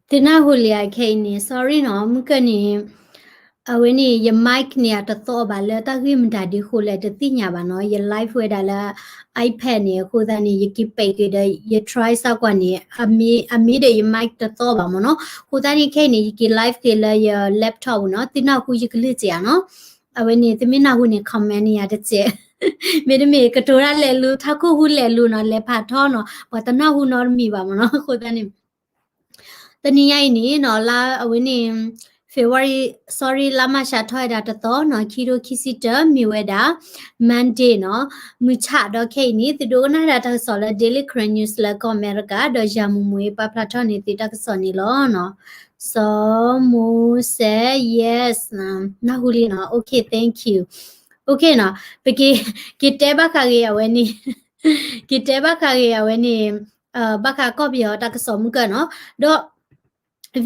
Tina Julia Kane, sorry no, mukani awini ye mic ni atato ba le ta gi mda di khule de tinya ba no ye live we da la iPad ni ko da ni ye ki pe ke de ye try sa kwa ni ami de ye mic tato ba mo no ko da ni ke ni ki live ke la ye laptop no tina ku ye kle ja no awini timina hu ni comment ni ya de che mere me ka to ra le lu tha ko hu le lu no le pha tho no pa ta na hu no mi ba mo no ko da niตอนนี้ไงนี่เนาะลาวันนี้ February sorry ลามาชาถอยดาตะตอเนาะคิโรคิซิเตอร์มีเวดา Monday เนาะมือชาดอกเคนี่ติโดนาดาตะสอล Daily Current News ละก็อเมริกาดอจามุมวยปะพลาทอนี่ติตะกสอนี่ลอเนาะ so mo say yes นะฮูลีเนาะ okay thank you okay เนาะเปกีกิเตบะคาเกยเวนี่กิเตบะคาเกยเวนี่บักคาก็เบียตะกสอมกันเนาะดอ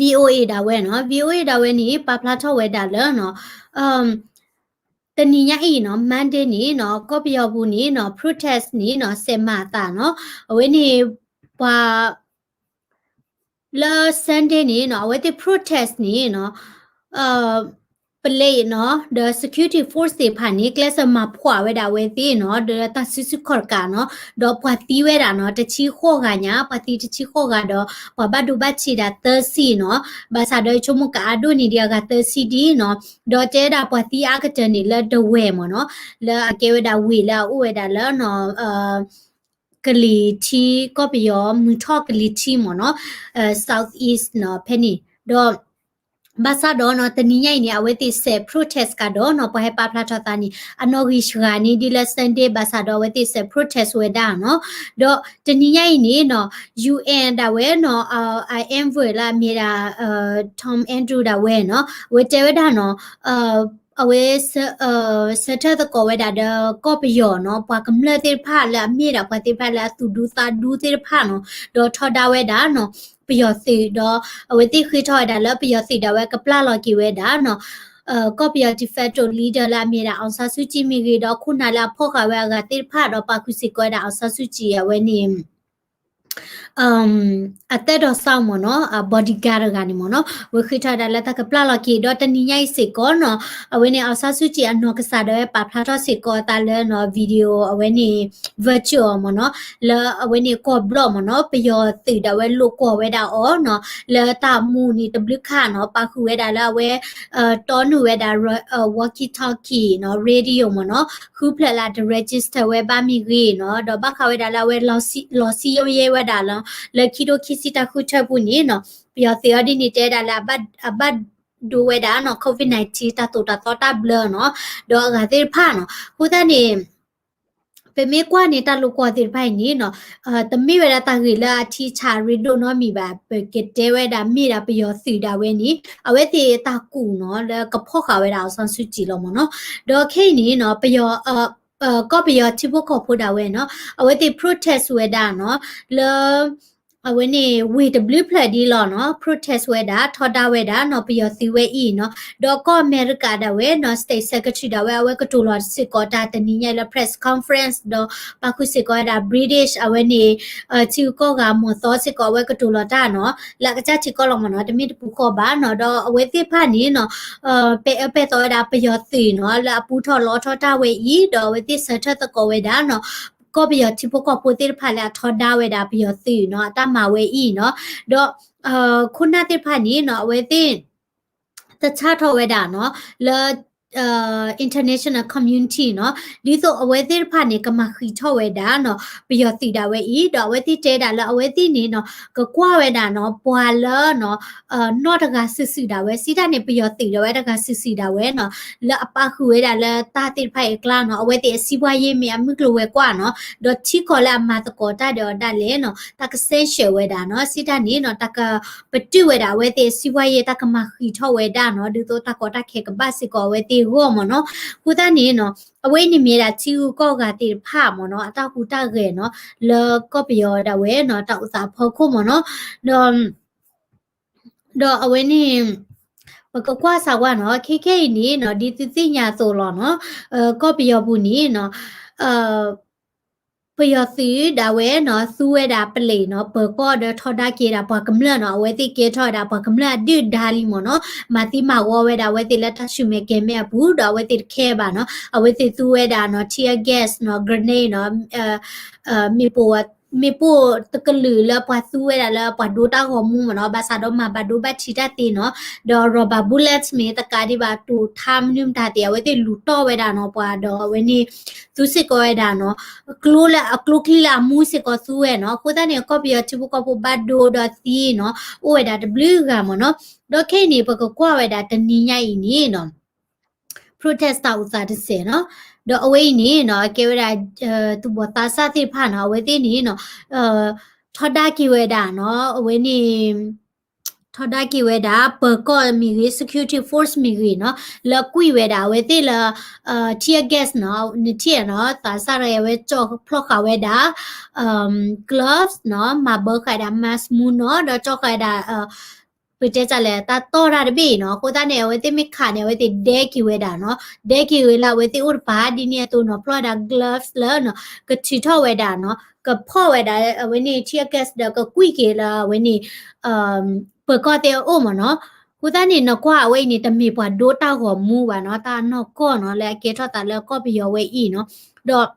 VOA ဒါဝဲเนาะ VOA ဒါဝဲนี่ปะพลาทอเวดาเลเนาะตะนียะอีเนาะ Monday นี่เนาะก็เปียบูนี่เนาะ protest นี่เนาะเซมาตาเนาะเวนี่ปาla Sunday นี่เนาะเวที protest นี่เนาะเอ่อปเลเนาะ the security force สิผ่านนี้แกลสมาพวาเวดาเวทีเนาะ the ตัดสุขกาเนาะดอปวาตีเวดาเนาะตะชีโคกาญาปาตีตะชีโคกาดอปาบาดูบัชีดาเตอร์ซีเนาะบาซาดอยชมุกาดูนี่เดียกาเตอร์ซีดีเนาะดอเจดาปวาตีอากะเจนี่ละเดเวมเนาะละอเกเวดาวีละอูเวดาละเนาะกะลีทีก็ไปยอมมือทอกะลีทีหมอเนาะsouth east เนาะเพนี่ดอบาซาดอเนาะตะนี้ใหญ่เนี่ยเอาไว้ติเซ protest กะดอเนาะปะให้ปาพลาทอตานี่อนอริชกานี่ดิละซันเดย์บาซาดอไว้ติเซ protest เวดาเนาะดอตะนี้ใหญ่นี่เนาะ UN ดาเวเนาะI am เวลามีดาTom Andrew ดาเวเนาะเวเจเวดาเนาะเอาไว้เซตตะกอเวดาเดอก็ไปยอเนาะปากำเลติพาละมีดาปฏิพาละตุดูตาดูติพาเนาะดอทอดาเวดาเนาะปยอสีดอเวทีคือถอยดาแล้วปยอสีดาเวกับปลาลอกีเวดาเนาะก็ปยอดิเฟโตลีดาลามีดาองซาซุจิมีกีดอคุณาลาพ่อกะเวกะติพาดอปาคุสิกอดาองซาซุจิเวนีအသက်တော်ဆောင်မနော် bodyguard ကနေမနော်ဝခိထဒါလက်တကပလာလကီဒေါ်တနီညိုက်စေကောနော်အဝဲနေအဆာစုချီအနော်ကစားတဲ့ပါဖလာတော့စေကောတာလဲနော်ဗီဒီယိုအဝဲနေ virtual မနော်လဲအဝဲနေကောဘလော့မနော်ပယောတီဒါဝဲလို့ကောဝဲတာအော်နော်လဲတာမူနီတဘလခါနော်ပါခုဝဲတာလဲဝဲတောနူဝဲတာ walkie talkie နော် radio မနော်ခုဖလာတဲ့ register ဝဲပါမီကြီးနော်တော့ဘခဝဲတာလဲဝဲလော်စီရဲဝဲတာလောလခိဒိုခိစီတခုချက်ဘူးနီနော်ပြောသေရဒီနေတဲ့ဒါလာဘတ်ดูเวดาเนาะ COVID-19 ตาตุตาตอตาเบลเนาะดอกาติพาเนาะฮูตานี่เปเมกว่านี่ตาลูกว่าติไผนี่เนาะตะมีเวดาตากีละทีชาริโดเนาะมีแบบเปเกเตเวดามีดาปยอสีดาเวนี่เอาเวติตากูเนาะแล้วก็พ่อขาเวดาซันสุจิลมเนาะดอเคนี่เนาะปยอก็ปยอที่พวกเขาพูดดาเวเนาะเอาเวติ protest เวดาเนาะแล้วเอาไว้นี่วีดบลิพลดีหรอเนาะ protest เวดาทอดาเวดาเนาะปยอสิเวอีเนาะดอกก็อเมริกาดาเวเนาะ state secretary ดาเวเอาไว้ก็ตุลอสิกอดาตะนี้ใหญ่ละ press conference ดอปาคุสิกอดา british เอาไว้นี่ชิวก็กามอซอสิกอไว้ก็ตุลอดาเนาะละก็จะชิก็ลงมาเนาะตะมีปุขอบาเนาะดอเอาไว้ติพานี้เนาะเปตอดาปยอสิเนาะละปูทอลอทอดาเวอีดอไว้ติเซตตะกอเวดาเนาะก็ไปยอที่พวกก็พูดที่ผ่านแล้วทอดได้เวลาไปยอสื่อเนาะตามมาเวอีเนาะดอคุณน่าที่ผ่านนี้เนาะเวที่แต่ชาติเวดาเนาะแล้วinternational community เนาะดิโซเอาไว้ที่ผ่านนี่ก็มาคือทอเวดาเนาะไปยอติดาเวอีดอกเวที่เจดาแล้วเอาไว้ที่นี่เนาะก็กว่าเวดาเนาะปวาเลเนาะนอตกาสิดาเวสิดาเนี่ยไปยอติดาเวตกาสิดาเวเนาะแล้วปาคือเวดาแล้วตาติดไผกลางเนาะเอาไว้ที่สิวาเยมีมึกลเวกว่าเนาะดอชิคอลามาตะกอตาเดอดาเลเนาะตะกเซเชเวดาเนาะสิดานี่เนาะตะกปติเวดาเวที่สิวาเยตะกมาคือทอเวดาเนาะดิโตตะกอตาเคกบาสิกอเวที่หัวมเนาะฮูตานี่เนาะအဝိနေမြေတာချီကိုကတိဖမနော်အတကူတကေနော်လောကပယောတဝဲနော်တောက်စာဖောခုမနော်တော့အဝိနေပကကွာစာဝါနော်ခေခေနီနော်ဒီတိညာဆိုလောနော်ကောပယောဘူးနီနော် พยอสีดาเวเนาะซูเวดาเปเลยเนาะเปิดก็เดทอดาเกดาปากำเลือเนาะเวติเกทอดาปากำเลือดืดาลิโมเนาะมาติมาวอเวดาเวติละทัชเมเกเมบูดาเวติเคบาเนาะเวติซูเวดาเนาะเทียแกสเนาะกรเนเนาะมีปูตะกลือแล้วปะซูเวดาแล้วปะดูตาหอมูเนาะบาซาดอมาบาดูบาชิตาตีเนาะดอรอบาบุลเลตเมตะกาดิบาตูทามนิมตาเตียเวติลูตอเวดาเนาะปะดอเวนี่ตุสิโกเวดาเนาะ clocally la music o suwe no kuda ne copy chibu ko bado do si no o da w ga mo no do ke ni ba ko kwa we da tani nya yi ni no protest ta usa de se no do away ni no ke we da tu bo ta sa ti pha no we ti ni no thoda ki we da no we ni thoda ki we da per ko mi security force mi no la kui we da we ti la tear gas no ni tear no ta sa re we cho phlo kha we da gloves no ma bo kha da mask mu no do cho kha da ပြတဲ့ကြလဲတာတော့ရတဲ့ပြီနော်ကိုသားနေဝဲတိမိခါနေဝဲတိဒဲကီဝဲတာနော်ဒဲကီဝဲလာဝဲတိဥဒဘာဒီနေတူနော် product gloves လဲနော်ကချီထောဝဲတာနော်ကဖော့ဝဲတာဝဲနေ tear gas ဒကကွိကေလာဝဲနေပကောတဲ့အိုမနော်ကိုသားနေနော်ကွာဝဲနေတမီပွားဒိုတာဟောမူပါနော်တာနော်ကောနော်လဲကေထောတာလဲကောပီယောဝဲဤနော်တော့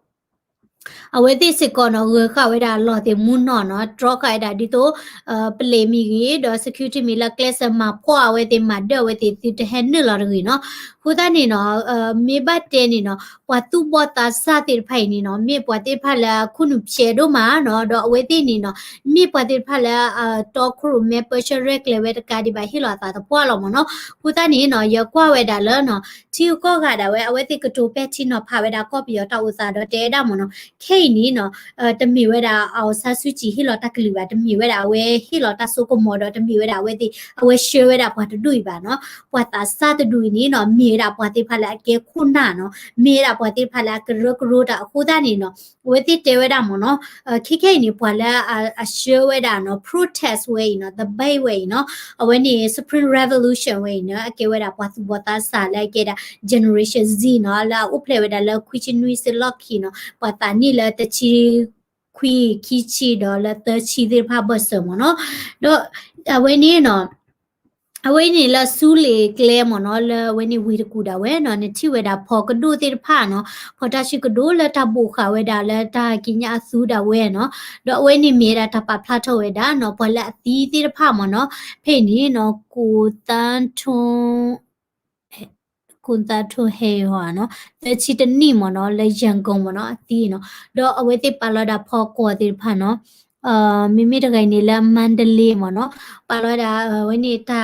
အဝဲတိစစ်ကောနော်ရခဝဲတာလော်တေမွန်းနော်နော်ဒရော့ခိုင်တာဒီတော့ပလေမီကြီးတော့ security မီလာကလစ်မှာဖွာဝဲတိမှာတော့ဝဲတိတဟဲနလော်ရီနော်ခုတနေနော်မေဘတ်တဲနေနော်ပွာတူဘောတာစတိဖိုင်နေနော်မေပွာတိဖလာခုနဖြေတော့မှာနော်တော့အဝဲတိနေနော်မေပွာတိဖလာတော့ခရုမေပရှရက်လေဝဲတကာဒီပါဟီလာတာတော့ပွာလောမနော်ခုတနေနော်ရကွာဝဲတာလဲနော်ချီကောကတာဝဲအဝဲတိကတိုပဲချီနော်ဖာဝဲတာကော့ပီရတော့ဥစားတော့တဲတာမနော်ခေနီနော်တမီဝဲတာအောင်ဆဆူချီဟီလော်တကလီပါတမီဝဲတာဝဲဟီလော်တဆုကမော်တော့တမီဝဲတာဝဲတိအဝဲရှေဝဲတာပွားတူပါနော်ပွာတာစတတူနီနော်မြေတာပွာတိဖလာကေခုနာနော်မြေတာပွာတိဖလာကရကရတာအခုတာနီနော်ဝဲတိတဲဝဲတာမနော်ခိနီပွာလာအရှေဝဲတာနော် protest way နော် the bay way နော်အဝဲနီ spring revolution way နော်အကေဝဲတာပွာသူဘောတာစာလိုက်ကေတာ generation z နော်လာဥပလေဝဲတာလာခွီချီနွီစလော့ခီနော်ပွာတာနီလာတချီခွီခီချီတော့လာတချီတဲ့ဖဘဆမနော်တော့အဝဲနီနော်အဝဲနေလာဆူလေကလဲမနော်လဝဲနေဝီတကူတာဝဲနော်နေချိဝဲတာဖော်ကဒိုတေဖာနော်ဖော်တာရှိကဒိုလတာဘူခဝဲတာလတာကိညာဆူတာဝဲနော်တော့အဝဲနေမြေတာတပဖလာထောဝဲတာနော်ဘလအသီးတေဖာမနော်ဖေနေနော်ကိုတန်းထွန်းကွန်တာထိုဟေဟောနော်တချီတနိမနော်လေရန်ကုန်မနော်အသီးနော်တော့အဝဲတိပါလာတာဖော်ကောတေဖာနော်မိမိတကိုင်နေလာမန္တလေးမနော်ပါလာတာဝဲနေတာ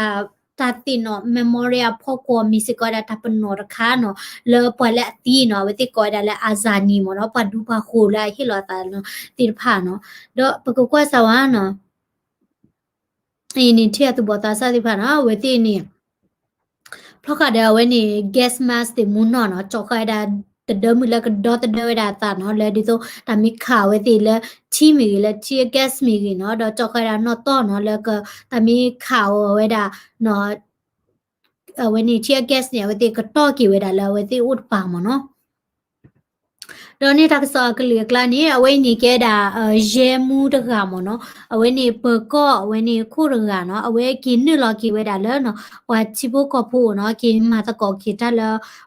tati no memoria phoko misiko da tapno rakha no le pala ti no weti ko da la azani mo no padu pa khola hilo ta no tir pha no do pakwa sawa no ini thia tu bota sa ti pha no weti ni เพราะค่ะเดี๋ยววันนี้ guest mask ติมุนเนาะจอกไอ้ดาแต่เดิมมือแล้วก็ดอแต่เดิมไอ้ดาตาเนาะแล้วดิโตแต่มีข่าวไว้ติแล้วที่มีแล้วที่ guest มีเนาะเดี๋ยวจอกไอ้ดาเนาะต่อเนาะแล้วก็แต่มีข่าวไว้ดาเนาะวันนี้ที่ guest เนี่ยไว้ติก็ต่อกี่ไว้ดาแล้วไว้ติอุดปากมาเนาะတော့နေတာကစားကလေးကလာနေအဝိနေကဲတာရဲမှုတကမနော်အဝိနေပကောအဝိနေခုရကနော်အဝဲကင်းနလော်ကီဝဲတာလဲနော်ဝါချီဘကဖို့နော်ကင်းမာတကောကီတလ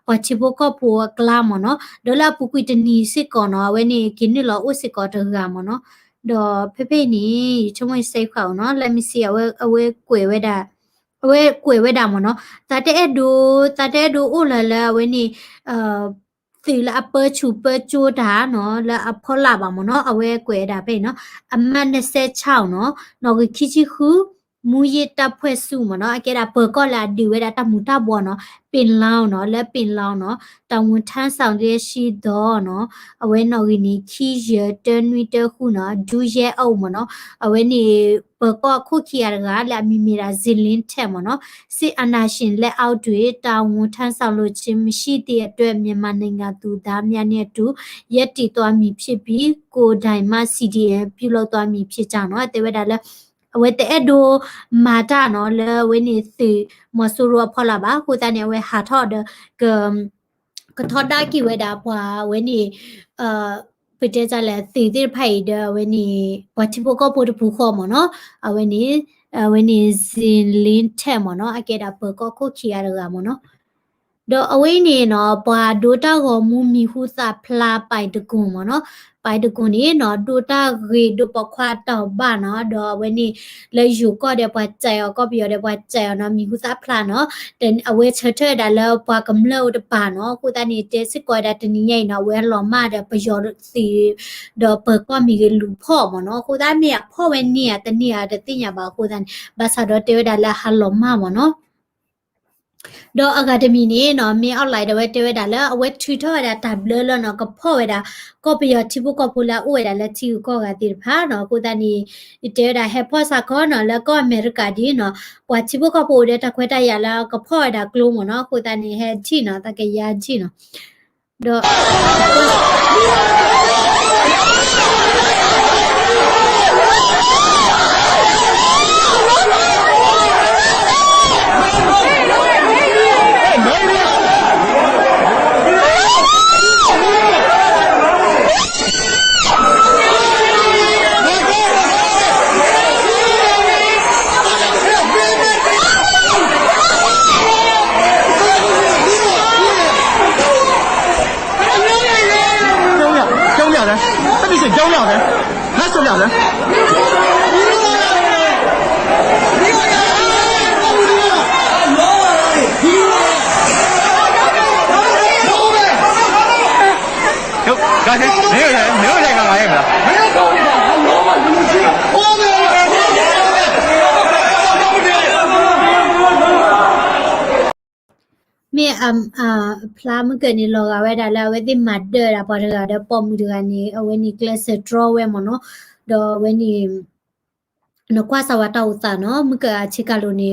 ဝါချီဘကဖို့ကလာမနော်ဒေါ်လာပူကွီတနီစစ်ကောနော်အဝိနေကင်းနလော်ဥစစ်ကောတကမနော်တော့ဖေဖေနီချုံမစိတ်ခေါနော် let me see အဝဲကွယ်ဝဲတာအဝဲကွယ်ဝဲတာမနော်တတဲ့ဒူအိုလာလာဝဲနေตีละเปิดชูเปิดจูดาเนาะแล้วพอลาบอ่ะเนาะเอาไว้กวยดาไปเนาะมันเสะเช้าเนาะเนาะคิดคือมูยตาเพื่อสู้เนาะแกดาเปิดก็ละดีเวดาตามูตาบัวเนาะเป็นลาวเนาะและเป็นลาวเนาะตามุนทันสาวเรียชีดอเนาะเอาไว้เนาะกินี่ขี้เยอะเดินวิเตอร์คู่เนาะดูเยอะเอาเนาะเอาไว้นี่เปิดก็คู่เคียร์กันและมีราซิลินแทมเนาะสิอนาชินและเอาด้วยตามุนทันสาวโลจิมชีเดียด้วยมีมันในงานตูดามยาเนี่ยดูยติตัวมีพี่บีโกไดมาซีดีเอพิโลตัวมีพี่จางเนาะแต่เวลาแล้วเวทเอโดมาตาเนาะแล้วเวนี่สิมอสุรัวพอละบ้ากูตาเนี่ยเวหาทอดก็ทอดได้กี่เวดาพอเวนี่ ပတေကြလဲတည်တည်ဖိုက်ဒဝနီပတိပကပိုတဖူခေါ်မနော်အဝနီဇင်လင်းထဲမနော်အကေတာပကခုခီရရမနော်ဒေါ်အဝိနေနော်ဘာဒိုတာကိုမူမီဟုစာဖလာပိုင်တကွန်မနော်ပိုင်တကွန်နေနော်ဒိုတာရေဒိုပခွာတောဘာနော်ဒေါ်ဝနီလေယူကောတဲ့ပွားကြရကောပြောတဲ့ပွားကြရနော်မီဟုစာဖလာနော်တန်အဝဲချထဒါလောပွားကမလို့တပါနော်ကိုတနီတဲစစ်ကွာတဲ့တနီငိုင်နော်ဝဲလော်မတဲ့ပယောစီဒေါ်ပကောမီလူဖော့မနော်ကိုတနီဖော့ဝဲနီရတနီရတဲ့တင်ရပါကိုတန်ဘာသာတော့တဲဒါလာဟလော်မမနော်ဒေါ်အကဒမီနေနော်မင်းအောက်လိုက်တော့တဲဝဲတာလဲအဝဲထူထော်ရတာဘလလနော်ကဖော့ဝဲတာကောပီယတိဘကပူလာဥဝဲတာလက်ချီကောကတိဖာနော်ကိုတနီတဲတာဟက်ဖော့စာကောနော်လဲကောအမေရိကဒီနော်ပွာချီဘကပူတဲ့တခွဲတရလာကဖော့ရတာကလုံးမနော်ကိုတနီဟဲချီနော်တကရချီနော်ဒေါ没有人干嘛呀？没有搞你，还老板怎么去？我没有。မေဖလာမကနေလောကဝဲဒါလာဝဲဒီမတ်ဒရာပေါ်ရတာပေါ်မူဒကနေအဝဲနီကလစ်ဒရဝဲမနော်ဒေါ်ဝဲနီနကွာစဝတာဥစာနော်မကချီကလိုနေ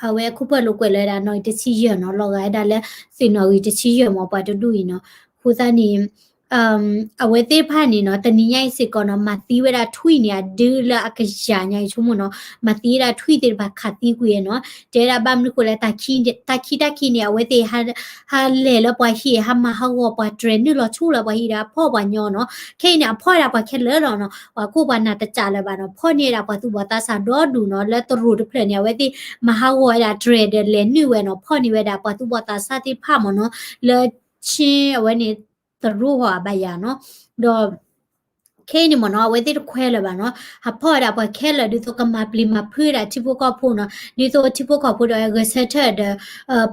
အဝဲခုပလိုကွယ်လဲတာနော်တချီရနော်လောကအဲ့ဒါလဲစင်နော်တချီရမောပါတူရင်နော်ခုစားနေအဝဲသေးဖာနေနော်တနီရိုက်စစ်ကောနော်မသီးဝဲတာထွိနေဒူလာအကကြာညိုင်ချုံမနော်မသီးတာထွိတဲ့ဘာခတိကွေနော်တဲရာဘမ်လူကိုလဲတာခိနေအဝဲသေးဟာလေလပွားဟီဟာမဟာဝပွားထရနလချူလပွားဟီတာဖောပွားညောနော်ခိနေဖောတာပွားခက်လဲတော့နော်ဝါကိုဘာနာတကြလဲပါနော်ဖောနေတာပွားသူဘာတာဆာဒေါ်ဒူနော်လဲတရူတဖရနေဝဲသေးမဟာဝတာထရတဲ့လဲနှွေဝဲနော်ဖောနေဝဲတာပွားသူဘာတာစာတိဖမနော်လဲချင်းအဝဲနေတရူဟောဘယာနော်ဒေါ်ခဲနေမနော်ဝဲတိခွဲလဲပါနော်ဟာဖော်တာပွားခဲလဲဒီတော့ကမပလီမဖွေးတာချိဖို့ကဖို့နော်ဒီတော့ချိဖို့ကဖို့တော့ရဆက်တဲ့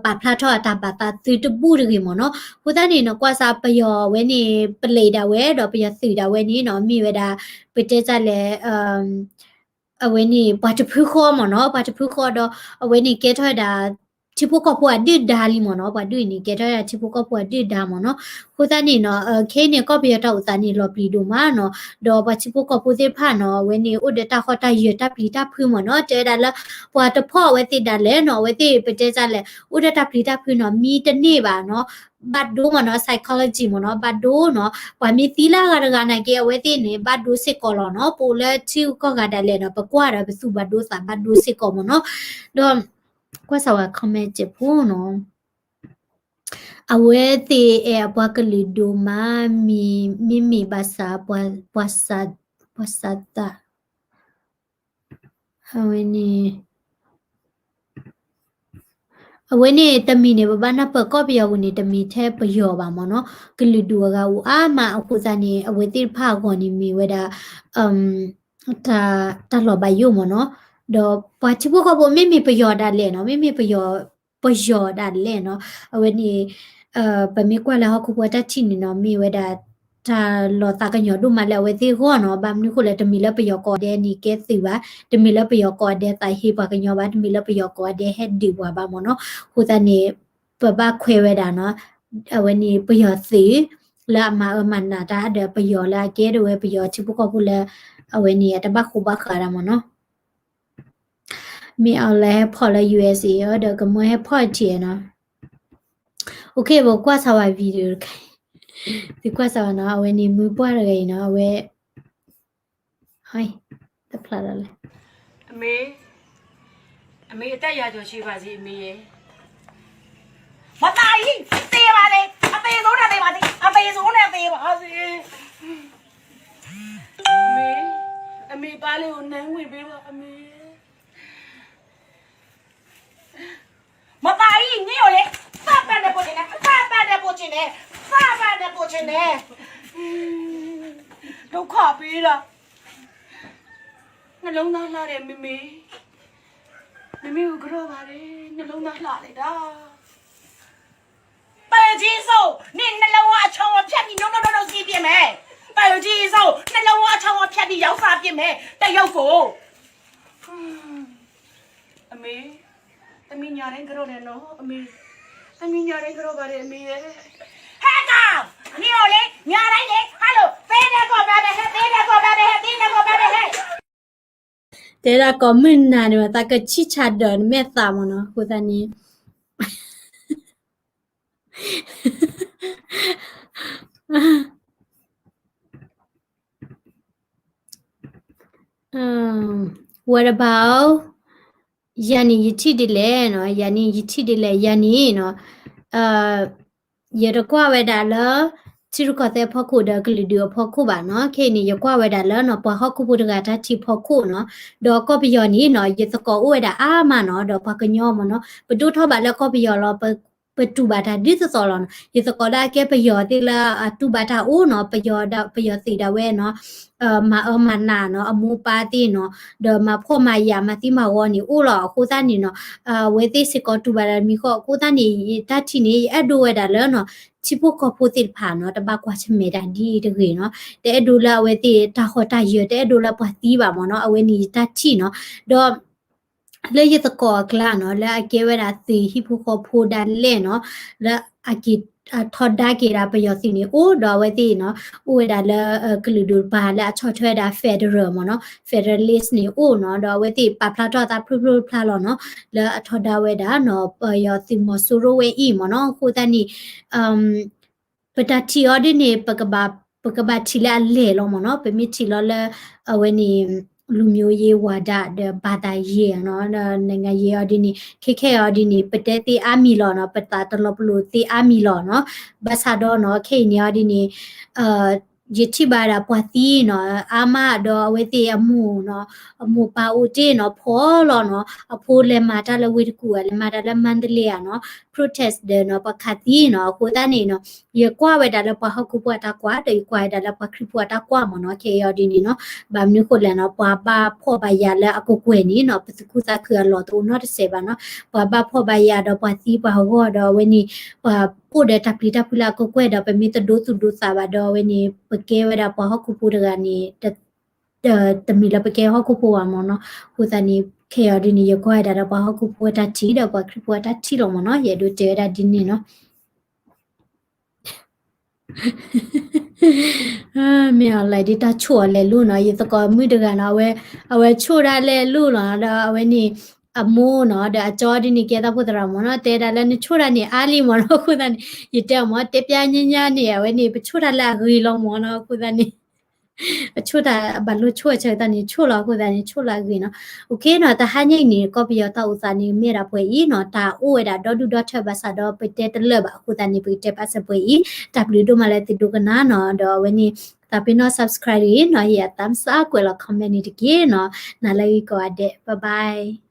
ပါဖလာထောတာပါတာသူတပူတကြီးမနော်ဟိုတန်းနေနော်ကွာစာပယောဝဲနေပလေတာဝဲတော့ပယစီတာဝဲနေနော်မိဝဲတာပတဲကြလဲအဝဲနေဘာတဖူးခေါ်မနော်ဘာတဖူးခေါ်တော့အဝဲနေကဲထောတာချိဖို့ကဖို့အဒစ်ဒါလီမနော်ဘာတွေ့နေကဲထောတာချိဖို့ကဖို့အဒစ်ဒါမနော်ဟိုတန်းနေနော်ခဲနေကော့ပီတော့ဥတန်းနေလော်ပလီဒိုမာနော်ဒေါ်ဘာချိဖို့ကဖို့သေးဖာနော်ဝဲနေဥဒတာခေါ်တာရတာပလီတာဖူးမနော်တဲဒါလာပွာတဖော့ဝဲတိဒါလဲနော်ဝဲတိပတဲကြလဲဥဒတာပလီတာဖူးနော်မီတနေ့ပါနော်ဘတ်ဒိုမနော် psychology မနော်ဘတ်ဒိုနော်ဘာမီတီလာကရကနိုင်ကေဝဲတိနေဘတ်ဒိုစစ်ကောလောနော်ပိုလဲချီကောကဒါလဲနော်ပကွာရဘစုဘတ်ဒိုစာဘတ်ဒိုစစ်ကောမနော်ဒေါ်ကွာဆာဝါ comment ချဖို့နော်အဝဲသေးအဘွားကလေးဒိုမာမီဘာသာဘွာစာတာအဝဲနေတမီနေဘနာပကော့ပြောဝင်နေတမီထဲပယောပါမနော်ကလူဒူကဦးအာမအခုစားနေအဝဲတိဖာခေါ်နေမီဝဲတာတာလောဘယုမနော်တော့ပွားချဖို့ကဘမမေပယောတာလဲနော်မေပယောတာလဲနော်အဝဲနေပမေကွာလာခုပွားတချီနေနော်မိဝဲတာတာလောတာကညောဒုမလဲဝဲသေးခေါ်နော်ဗမ်နုခုလဲတမီလဲပယောကောတဲ့နီကဲစီပါတမီလဲပယောကောတဲ့တိုင်ဟေပါကညောပါတမီလဲပယောကောတဲ့ဟက်ဒီဘွားပါမနော်ဟိုတနေပပခွဲဝဲတာနော်အဝဲနေပယောစီလာမနာတာတဲ့ပယောလာကဲတဲ့ဝဲပယောချိပုကောပုလဲအဝဲနေတဘခုဘခါရမနော်มีเอาแล้วพอละ USA เดี๋ยวก็ไม่ให้พอเทียนะโอเคบอกว่าสาววิดีโอดีกว่าสาวนะเอาไว้นี่มือป้าอะไรนะเอาไว้ให้แต่พลาดอะไรအမေအသက်ရကျော်ရှိပါစေအမေရဲ့မသားကြီးတေးပါလေအသေးဆုံးနဲ့တေးပါစေအသေးဆုံးနဲ့တေးပါစေ အမေပါလေးကိုနန်းဝင်ပေးပါအမေမပါကြီးညို့လေဖတ်ပတ်တဲ့ပို့ချင်တယ်ဖတ်ပတ်တဲ့ပို့ချင်တယ်ဖတ်ပတ်တဲ့ပို့ချင်တယ်ဒုက္ခပေးတာနှလုံးသားလှတယ်မမေကိုကြောက်ပါလေနှလုံးသားလှလိုက်တာပယ်ကြီးစိုးနင်နှလုံးအချောင်းဖြတ်ပြီးနိုးစီးပြင်းမယ်ပယ်ကြီးစိုးနှလုံးအချောင်းဖြတ်ပြီးရောက်စားပြင်းမယ်တရုပ်ကိုအမေသမီးညာတိုင်းကြောက်တယ်နော်အမေသမီးညာတိုင်းကြောက်ပါတယ်အမေရဲ့ဟဲ့ကောင်နေရောလေညာတိုင်းလေဟယ်လိုပေးတယ်ကောပါပဲဟဲ့ပေးတယ်ကောပါပဲဟဲ့ပေးတယ်ကောပါပဲဟဲ့Tera comment na ne ta ka chi cha don me ta mo no ko ta ni what about yani yiti de le no yani yiti de le yani no ye ro kwa we da la chi ru ko te pho ko da kli dio pho ko ba no ke ni ye kwa we da la no pa ho ku bu da ta chi pho ko no do ko bi yo ni no ye to ko we da a ma no do pa ka nyo mo no bu tu tho ba la ko bi yo lo pa tu ba da di so lo no ye to ko da ke pa yo ti la tu ba da o no pa yo ti da we no ma na no amu pa ti no do ma pho ma ya ma ti ma wo ni o lo ko ta ni no we ti si ko tu ba da mi ko ta ni ta ti ni a do we da la noချိဖို့ကဖို့တိဖာနော်တပတ်ကွာချမေတန်ဒီတခေနော်တဲ့ဒူလာဝဲတိတာခေါ်တာရတဲ့ဒူလာပတ်တီးပါမနော်အဝဲနီတချိနော်တော့လေရတကောကလာနော်လဲအကေဝဲတာစီဟိဖို့ကဖိုဒါလဲနော်လဲအကေထော်ဒါကေရာပယောစီနီအိုတော့ဝဲတိနော်ဥဝဲတာလဲကလူဒူပါလဲချော့ထွဲတာဖက်ဒရယ်မနော်ဖက်ဒရယ်လစ်နီအိုနော်တော့ဝဲတိပပလာတော့တာဖရဖလာလောနော်လဲထော်ဒါဝဲတာနော်ပယောစီမဆူရိုဝဲအီမနော်ခိုတနီပတတီအော်ဒီနေပကဘာချီလာလေလောမနော်ပမီချီလောလဲအဝဲနီလူမျိုးရေးဝါဒဘာသာရေးနော်နိုင်ငံရေးအော်ဒီနီခေအော်ဒီနီပတဲတီအာမီလောနော်ပတာတလပလူတီအာမီလောနော်ဘာသာတော့နော်ခေနီအော်ဒီနီယတိဘာရာပွားတီနော်အာမတော့ဝဲတီအမှုနော်အမှုပါဦးတီနော်ဖောလောနော်အဖိုးလေမာတာလဝိတကူလေမာတာလမန္တလေးနော် protest တဲ့နော်ပခတိနော်ကိုတနေနော်ရကွာဝဲတာလပဟကူပွားတာကွာတေကွာတာလပခရပွားတာကွာမနော်ခေယောဒီနီနော်ဗမ်နုကိုလည်းနော်ပွားပါဖောပါရလဲအကူကွေနီနော်ပစကူတာခွာလောတူနော်တစေပါနော်ပွားပါဖောပါရတော့ပွားစီပွားဟောတော့ဝဲနီပို့တဲ့တပလီတပလာကိုကွဲတော့ပမီတဒိုသူဒိုစာပါတော့ဝဲနီပကေဝဲတာပွားဟကူပူတကနေတမီလပကေဟကူပူဝါမနော်ဟိုတနီခေရဒီနီရကွာတာတော့ပွားဟကူပူတာချီတော့ပွားခရပူတာချီတော့မနော်ရေဒိုတဲတာဒီနီနော်မြေလိုက်ဒီတာချိုလဲလူနော်ရေတကောမိတကန်တော့အဝဲချိုတာလဲလူနော်တော့အဝဲနီအမိုးနော်ဒါအကျော်ဒီနိကေတာဖုဒရာမနော်တဲတာလည်းချိုတာနေအားလီမနော်ခုဒန်ရတဲ့မတေပြညညနေဝဲနေပချိုတာလာဂီလောမနော်ခုဒန်နေအချိုတာဘလို့ချိုချတဲ့နေချိုလာခုဒန်နေချိုလာဂီနော်โอเคနော်တဟညိနေကောပီယောတာဥစာနေမြေရာပွဲဤနော်တာအိုဝဲတာ.do.th ဘာသာတော့ပတဲတလဘခုဒန်နေပတဲပါစပွဲဤ w တို့မလဲတိဒုကနာနော်တော့ဝဲနေတာပင်တော့ subscribe နော်ရတမ်စာကွယ်လ comment နေတကေနော်နားလိုက်ကောတဲ့ bye bye